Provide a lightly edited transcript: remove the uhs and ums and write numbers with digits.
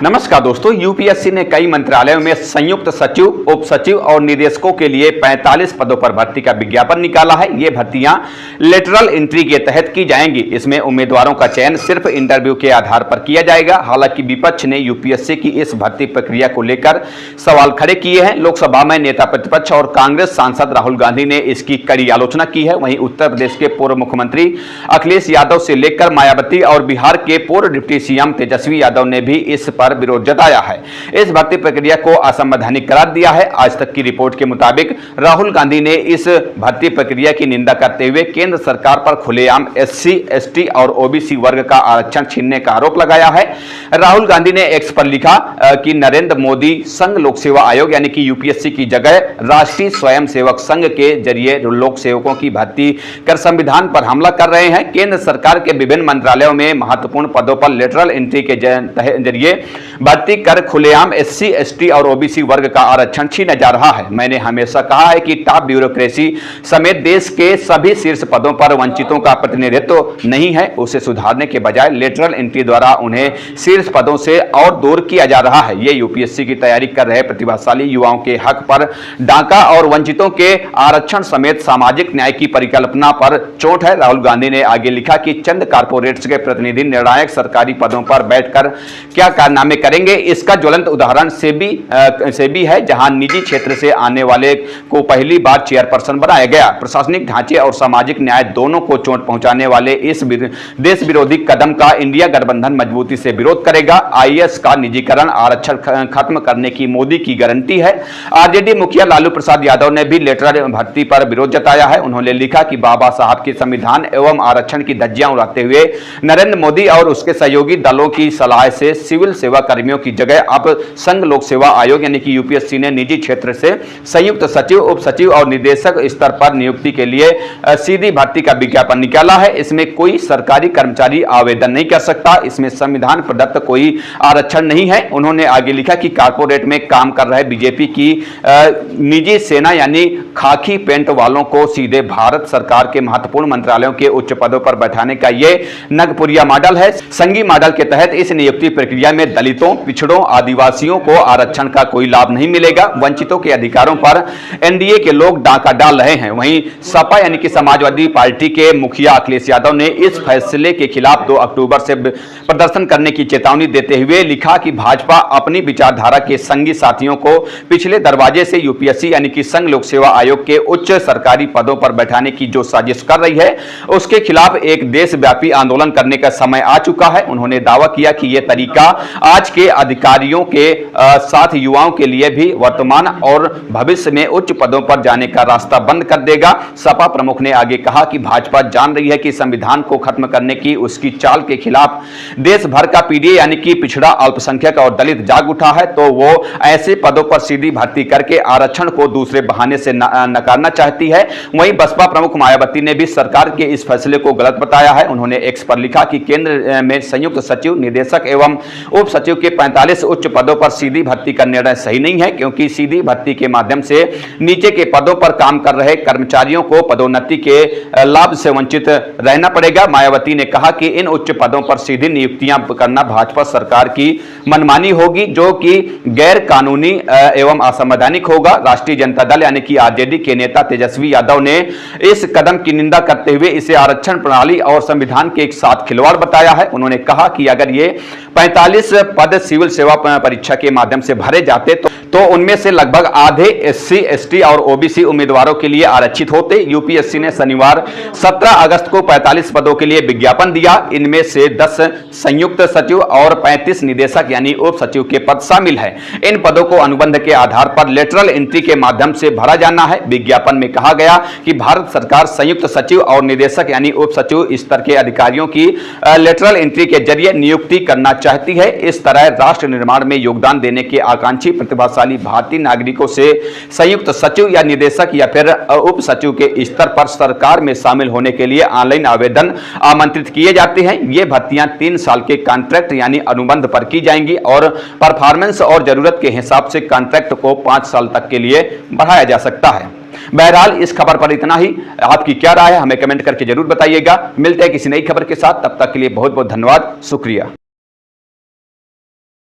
नमस्कार दोस्तों, यूपीएससी ने कई मंत्रालयों में संयुक्त सचिव, उप सचिव और निदेशकों के लिए 45 पदों पर भर्ती का विज्ञापन निकाला है। ये भर्तियां लेटरल एंट्री के तहत की जाएंगी। इसमें उम्मीदवारों का चयन सिर्फ इंटरव्यू के आधार पर किया जाएगा। हालांकि विपक्ष ने यूपीएससी की इस भर्ती प्रक्रिया को लेकर सवाल खड़े किए हैं। लोकसभा में नेता प्रतिपक्ष और कांग्रेस सांसद राहुल गांधी ने इसकी कड़ी आलोचना की है। वहीं उत्तर प्रदेश के पूर्व मुख्यमंत्री अखिलेश यादव से लेकर मायावती और बिहार के पूर्व डिप्टी सीएम तेजस्वी यादव ने भी इस पर विरोध जताया है। इस भर्ती प्रक्रिया को असंवैधानिक करार दिया है। आज तक की रिपोर्ट के मुताबिक राहुल गांधी ने इस भर्ती प्रक्रिया की निंदा करते हुए केंद्र सरकार पर खुलेआम एससी, एसटी और ओबीसी वर्ग का आरक्षण छीनने का आरोप लगाया है। राहुल गांधी ने एक्स पर लिखा कि नरेंद्र मोदी संघ लोक सेवा आयोग यानी कि यूपीएससी की जगह राष्ट्रीय स्वयंसेवक संघ के जरिए लोक सेवकों की भर्ती कर संविधान पर हमला कर रहे हैं। केंद्र सरकार के विभिन्न मंत्रालयों में महत्वपूर्ण पदों पर लेटरल एंट्री के जरिए भर्ती कर खुलेआम एससी, एसटी और ओबीसी वर्ग का आरक्षण छीना जा रहा है। मैंने हमेशा कहा है कि टॉप ब्यूरोक्रेसी समेत देश के सभी शीर्ष पदों पर वंचितों का प्रतिनिधित्व नहीं है। उसे सुधारने के बजाय लेटरल एंट्री द्वारा उन्हें शीर्ष पदों से और दूर किया जा रहा है। ये यूपीएससी की तैयारी कर रहे प्रतिभाशाली युवाओं के हक पर डाका और वंचितों के आरक्षण समेत सामाजिक न्याय की परिकल्पना पर चोट है। राहुल गांधी ने आगे लिखा कि चंद कारपोरेट्स के प्रतिनिधि निर्णायक सरकारी पदों पर बैठकर क्या कारनामे करेंगे। इसका ज्वलंत उदाहरण सेबी है, जहां निजी क्षेत्र से आने वाले को पहली बार चेयरपर्सन बनाया गया। प्रशासनिक ढांचे और सामाजिक न्याय दोनों को चोट पहुंचाने वाले इस देश विरोधी कदम का इंडिया गठबंधन मजबूती से विरोध करेगा। आईएएस का निजीकरण आरक्षण खत्म करने की मोदी की गारंटी है। आरजेडी मुखिया लालू प्रसाद यादव ने भी लेटरल भर्ती पर विरोध जताया है। उन्होंने लिखा कि बाबा साहब की संविधान एवं आरक्षण की धज्जियां उड़ाते हुए नरेंद्र मोदी और उसके सहयोगी दलों की सलाह से सिविल सेवा कर्मियों की जगह अब संघ लोक सेवा आयोग यानी कि यूपीएससी ने निजी क्षेत्र से संयुक्त सचिव, उप सचिव और निदेशक स्तर पर नियुक्ति के लिए सीधी भर्ती का विज्ञापन निकाला है। इसमें कोई सरकारी कर्मचारी आवेदन नहीं कर सकता। इसमें संविधान प्रदत्त कोई आरक्षण नहीं है। उन्होंने आगे लिखा कि कारपोरेट में काम कर रहे बीजेपी की निजी सेना यानी खाकी पेंट वालों को सीधे भारत सरकार के महत्वपूर्ण मंत्रालयों के उच्च पदों पर बैठाने का यह नगपुरिया मॉडल है। संघी मॉडल के तहत इस नियुक्ति प्रक्रिया में दलितों, पिछड़ों, आदिवासियों को आरक्षण का कोई लाभ नहीं मिलेगा। वंचितों के अधिकारों पर एनडीए के लोग डाका डाल रहे हैं। वहीं सपा यानी कि समाजवादी पार्टी के मुखिया अखिलेश यादव ने इस फैसले के खिलाफ 2 अक्टूबर से प्रदर्शन करने की चेतावनी देते हुए लिखा कि भाजपा अपनी विचारधारा के संगी साथियों को पिछले दरवाजे से यूपीएससी यानी कि संघ लोक सेवा आयोग के उच्च सरकारी पदों पर बैठाने की जो साजिश कर रही है, उसके खिलाफ एक देशव्यापी आंदोलन करने का समय आ चुका है। उन्होंने दावा किया कि यह तरीका आज के अधिकारियों के साथ युवाओं के लिए भी वर्तमान और भविष्य में उच्च पदों पर जाने का रास्ता बंद कर देगा। सपा प्रमुख ने आगे कहा कि भाजपा जान रही है कि संविधान को खत्म करने की उसकी चाल के खिलाफ देश भर का पीडीए यानी कि पिछड़ा, अल्पसंख्यक और दलित जाग उठा है, तो वो ऐसे पदों पर सीधी भर्ती करके आरक्षण को दूसरे बहाने से नकारना चाहती है। वहीं बसपा प्रमुख मायावती ने भी सरकार के इस फैसले को गलत बताया है। उन्होंने एक्स पर लिखा कि केंद्र में संयुक्त सचिव, निदेशक एवं उप सचिव के 45 उच्च पदों पर सीधी भर्ती का निर्णय सही नहीं है, क्योंकि सीधी भर्ती के माध्यम से नीचे के पदों पर काम कर रहे कर्मचारियों को पदोन्नति के लाभ से वंचित रहना पड़ेगा। मायावती ने कहा कि इन उच्च पदों पर सीधी नियुक्तियां करना भाजपा सरकार की मनमानी होगी, जो कि गैर कानूनी एवं असंवैधानिक होगा। राष्ट्रीय जनता दल यानी कि आरजेडी के नेता तेजस्वी यादव ने इस कदम की निंदा करते हुए इसे आरक्षण प्रणाली और संविधान के एक साथ खिलवाड़ बताया है। उन्होंने कहा कि अगर ये 45 पद सिविल सेवा परीक्षा के माध्यम से भरे जाते तो उनमें से लगभग आधे एससी, एसटी और ओबीसी उम्मीदवारों के लिए आरक्षित होते। यूपीएससी ने शनिवार 17 अगस्त को 45 पदों के लिए विज्ञापन दिया। इनमें से 10 संयुक्त सचिव और 35 निदेशक यानी उप सचिव के पद शामिल हैं। इन पदों को अनुबंध के आधार पर लेटरल एंट्री के माध्यम से भरा जाना है। विज्ञापन में कहा गया कि भारत सरकार संयुक्त सचिव और निदेशक यानी उप सचिव स्तर के अधिकारियों की लेटरल एंट्री के जरिए नियुक्ति करना चाहती है। इस तरह राष्ट्र निर्माण में योगदान देने के आकांक्षी प्रतिभाशाली भारतीय नागरिकों से संयुक्त सचिव या निदेशक या फिर उप सचिव के स्तर पर सरकार में शामिल होने के लिए ऑनलाइन आवेदन आमंत्रित किए जाते हैं। ये भर्तियां 3 साल के कॉन्ट्रैक्ट यानी अनुबंध पर की जाएंगी और परफॉर्मेंस और जरूरत के हिसाब से कॉन्ट्रैक्ट को 5 साल तक के लिए बढ़ाया जा सकता है। बहरहाल इस खबर पर इतना ही। आपकी क्या राय है हमें कमेंट करके जरूर बताइएगा। मिलते हैं किसी नई खबर के साथ, तब तक के लिए बहुत बहुत धन्यवाद, शुक्रिया।